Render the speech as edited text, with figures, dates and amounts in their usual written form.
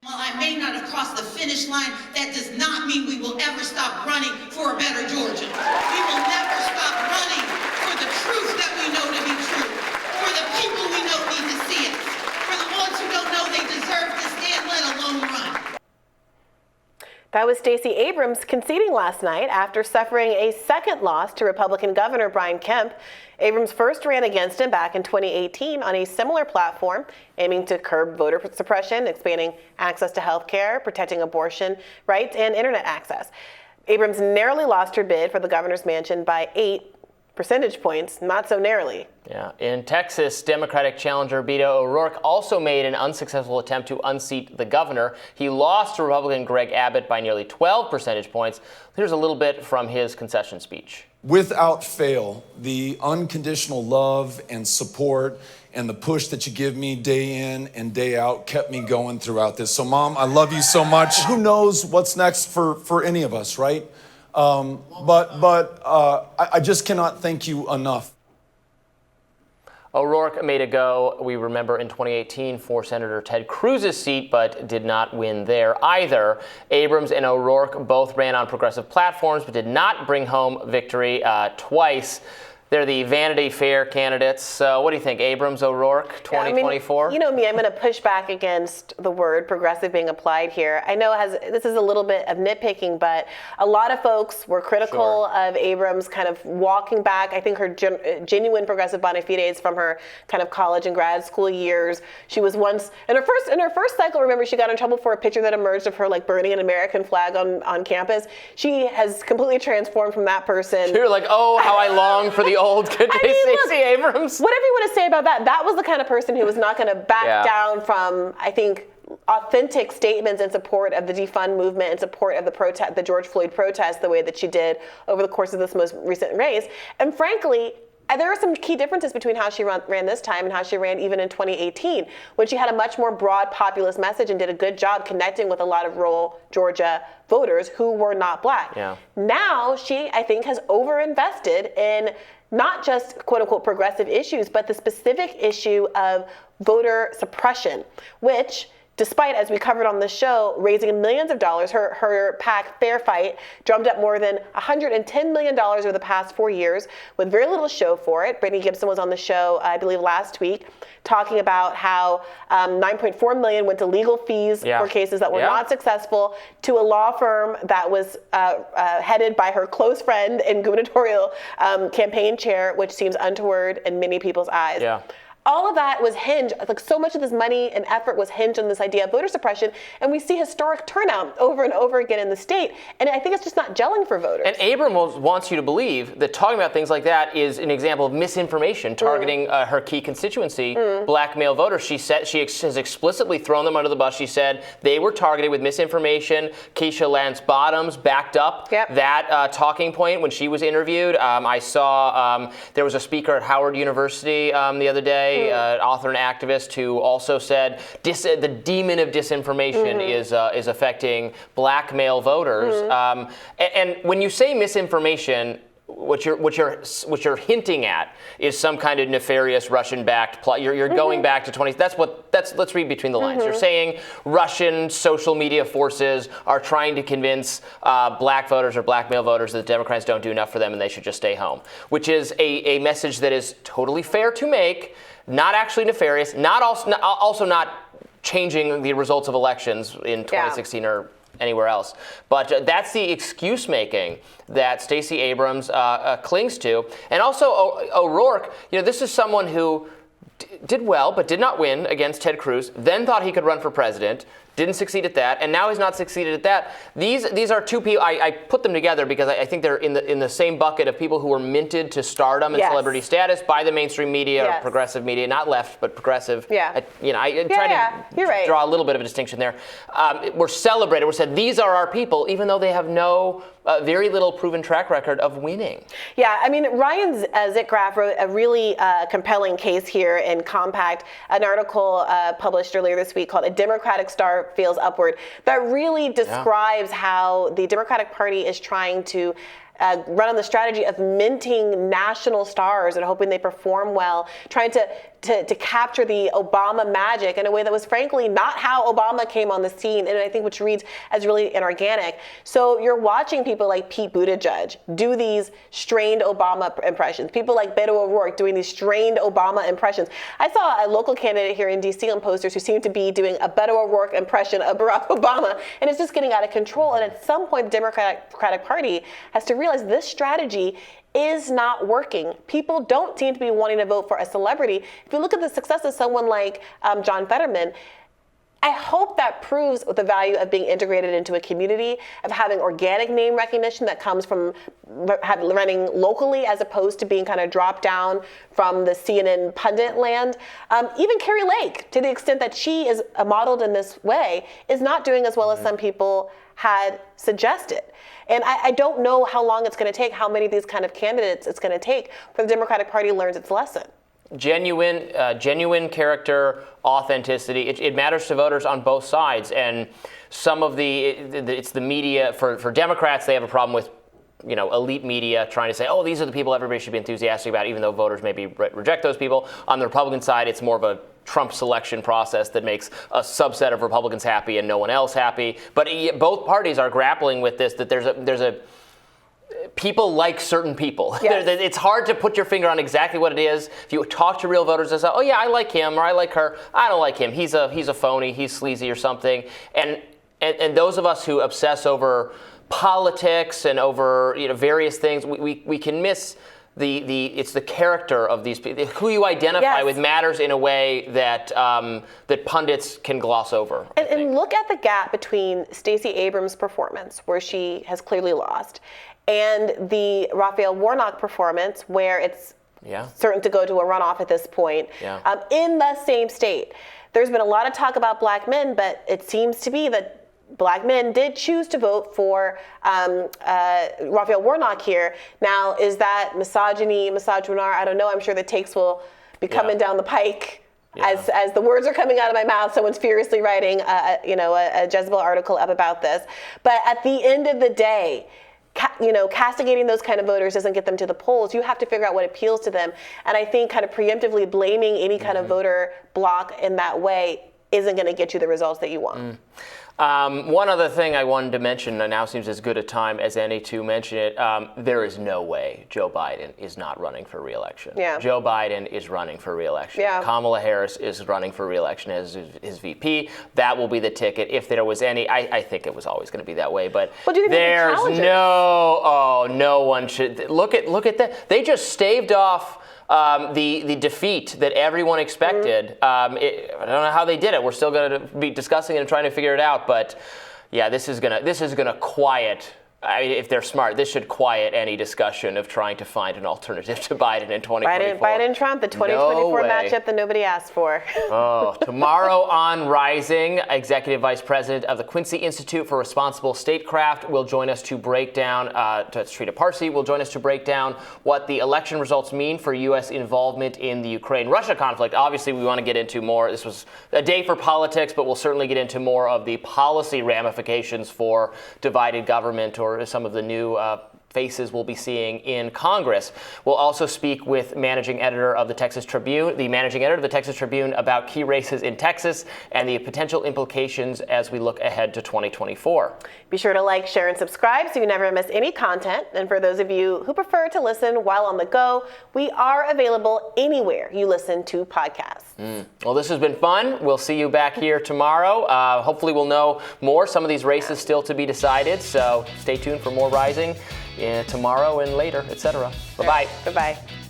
While I may not have crossed the finish line, that does not mean we will ever stop running for a better Georgia. We will never stop running for the truth that we know to be true, for the people we know need to see it, for the ones who don't know they deserve to stand, let alone run. That was Stacey Abrams conceding last night after suffering a second loss to Republican Governor Brian Kemp. Abrams first ran against him back in 2018 on a similar platform, aiming to curb voter suppression, expanding access to health care, protecting abortion rights, and internet access. Abrams narrowly lost her bid for the governor's mansion by 8 percentage points, not so narrowly. Yeah. In Texas, Democratic challenger Beto O'Rourke also made an unsuccessful attempt to unseat the governor. He lost to Republican Greg Abbott by nearly 12 percentage points. Here's a little bit from his concession speech. Without fail, the unconditional love and support and the push that you give me day in and day out kept me going throughout this. So, Mom, I love you so much. Who knows what's next for any of us, right? I just cannot thank you enough. O'Rourke made a go, we remember, in 2018 for Senator Ted Cruz's seat, but did not win there either. Abrams and O'Rourke both ran on progressive platforms, but did not bring home victory twice. They're the Vanity Fair candidates. So what do you think, Abrams, O'Rourke, 2024? Yeah, I mean, you know me, I'm going to push back against the word progressive being applied here. I know this is a little bit of nitpicking, but a lot of folks were critical of Abrams kind of walking back. I think her genuine progressive bona fides from her kind of college and grad school years. She was once, in her first cycle, remember, she got in trouble for a picture that emerged of her like burning an American flag on campus. She has completely transformed from that person. You're like, oh, how I long for the old Stacey Abrams. Whatever you want to say about that, that was the kind of person who was not going to back down from, I think, authentic statements in support of the defund movement, in support of the George Floyd protest, the way that she did over the course of this most recent race. And frankly, there are some key differences between how she ran this time and how she ran even in 2018, when she had a much more broad populist message and did a good job connecting with a lot of rural Georgia voters who were not black. Yeah. Now she, I think, has overinvested in not just quote unquote progressive issues, but the specific issue of voter suppression, which, despite, as we covered on the show, raising millions of dollars, her PAC, Fair Fight, drummed up more than $110 million over the past 4 years with very little show for it. Brittany Gibson was on the show, I believe, last week, talking about how $9.4 million went to legal fees for cases that were not successful, to a law firm that was headed by her close friend and gubernatorial campaign chair, which seems untoward in many people's eyes. Yeah. All of that was hinged, like so much of this money and effort was hinged on this idea of voter suppression, and we see historic turnout over and over again in the state, and I think it's just not gelling for voters. And Abrams wants you to believe that talking about things like that is an example of misinformation targeting her key constituency, black male voters. She has explicitly thrown them under the bus. She said they were targeted with misinformation. Keisha Lance Bottoms backed up that talking point when she was interviewed. I saw there was a speaker at Howard University the other day, author and activist, who also said the demon of disinformation is affecting black male voters. And when you say misinformation, what you're hinting at is some kind of nefarious Russian-backed plot. You're going back to 20. Let's read between the lines. You're saying Russian social media forces are trying to convince black voters or black male voters that the Democrats don't do enough for them and they should just stay home, which is a message that is totally fair to make, not actually nefarious, also not changing the results of elections in 2016 or anywhere else. But that's the excuse making that Stacey Abrams clings to. And also O'Rourke, this is someone who did well but did not win against Ted Cruz, then thought he could run for president, didn't succeed at that, and now he's not succeeded at that. These are two people. I put them together because I think they're in the same bucket of people who were minted to stardom and celebrity status by the mainstream media, or progressive media, not left but progressive. I try to draw a little bit of a distinction there. We're celebrated. We're said these are our people, even though they have no very little proven track record of winning. Yeah, I mean, Ryan Zitgraf wrote a really compelling case here in Compact, an article published earlier this week called "A Democratic Star Feels Upward," that really describes how the Democratic Party is trying to run on the strategy of minting national stars and hoping they perform well, trying to to capture the Obama magic in a way that was frankly not how Obama came on the scene, and I think which reads as really inorganic. So you're watching people like Pete Buttigieg do these strained Obama impressions, people like Beto O'Rourke doing these strained Obama impressions. I saw a local candidate here in DC on posters who seemed to be doing a Beto O'Rourke impression of Barack Obama, and it's just getting out of control. And at some point, the Democratic Party has to realize this strategy is not working. People don't seem to be wanting to vote for a celebrity. If you look at the success of someone like John Fetterman, I hope that proves the value of being integrated into a community, of having organic name recognition that comes from running locally as opposed to being kind of dropped down from the CNN pundit land. Even Carrie Lake, to the extent that she is modeled in this way, is not doing as well as some people had suggested. And I don't know how long it's going to take, how many of these kind of candidates it's going to take for the Democratic Party learns its lesson. Genuine character, authenticity. It matters to voters on both sides. And some of it's the media. For Democrats, they have a problem with, elite media trying to say, oh, these are the people everybody should be enthusiastic about, even though voters maybe reject those people. On the Republican side, it's more of a Trump selection process that makes a subset of Republicans happy and no one else happy. But both parties are grappling with this, that there's a people like certain people. Yes. It's hard to put your finger on exactly what it is. If you talk to real voters, they say, oh yeah, I like him, or I like her. I don't like him. He's a phony. He's sleazy or something. And those of us who obsess over politics and over various things, we can miss it's the character of these people. Who you identify Yes. with matters in a way that that pundits can gloss over. And look at the gap between Stacey Abrams' performance, where she has clearly lost, and the Raphael Warnock performance, where it's certain to go to a runoff at this point, in the same state. There's been a lot of talk about black men, but it seems to be that black men did choose to vote for Raphael Warnock here. Now, is that misogynar? I don't know. I'm sure the takes will be coming down the pike. Yeah. As the words are coming out of my mouth, someone's furiously writing a Jezebel article up about this. But at the end of the day, castigating those kind of voters doesn't get them to the polls. You have to figure out what appeals to them. And I think kind of preemptively blaming any kind of voter block in that way isn't going to get you the results that you want. One other thing I wanted to mention, and now seems as good a time as any to mention it, there is no way Joe Biden is not running for re-election. Yeah. Joe Biden is running for re-election. Yeah. Kamala Harris is running for re-election as his VP. That will be the ticket. If there was any, I think it was always going to be that way, but there's no one should. Look at that. They just staved off the defeat that everyone expected. I don't know how they did it. We're still going to be discussing it and trying to figure it out. But yeah, this is gonna quiet. If they're smart, this should quiet any discussion of trying to find an alternative to Biden in 2024. Biden-Trump, the 2024 matchup that nobody asked for. Tomorrow on Rising, Executive Vice President of the Quincy Institute for Responsible Statecraft will join us to break down, Trita Parsi will join us to break down what the election results mean for U.S. involvement in the Ukraine-Russia conflict. Obviously, we want to get into more. This was a day for politics, but we'll certainly get into more of the policy ramifications for divided government or some of the new faces we'll be seeing in Congress. We'll also speak with the managing editor of the Texas Tribune, about key races in Texas and the potential implications as we look ahead to 2024. Be sure to like, share, and subscribe so you never miss any content. And for those of you who prefer to listen while on the go, we are available anywhere you listen to podcasts. Well, this has been fun. We'll see you back here tomorrow. Hopefully we'll know more. Some of these races still to be decided, so stay tuned for more Rising tomorrow and later, etc. Bye-bye. Bye-bye.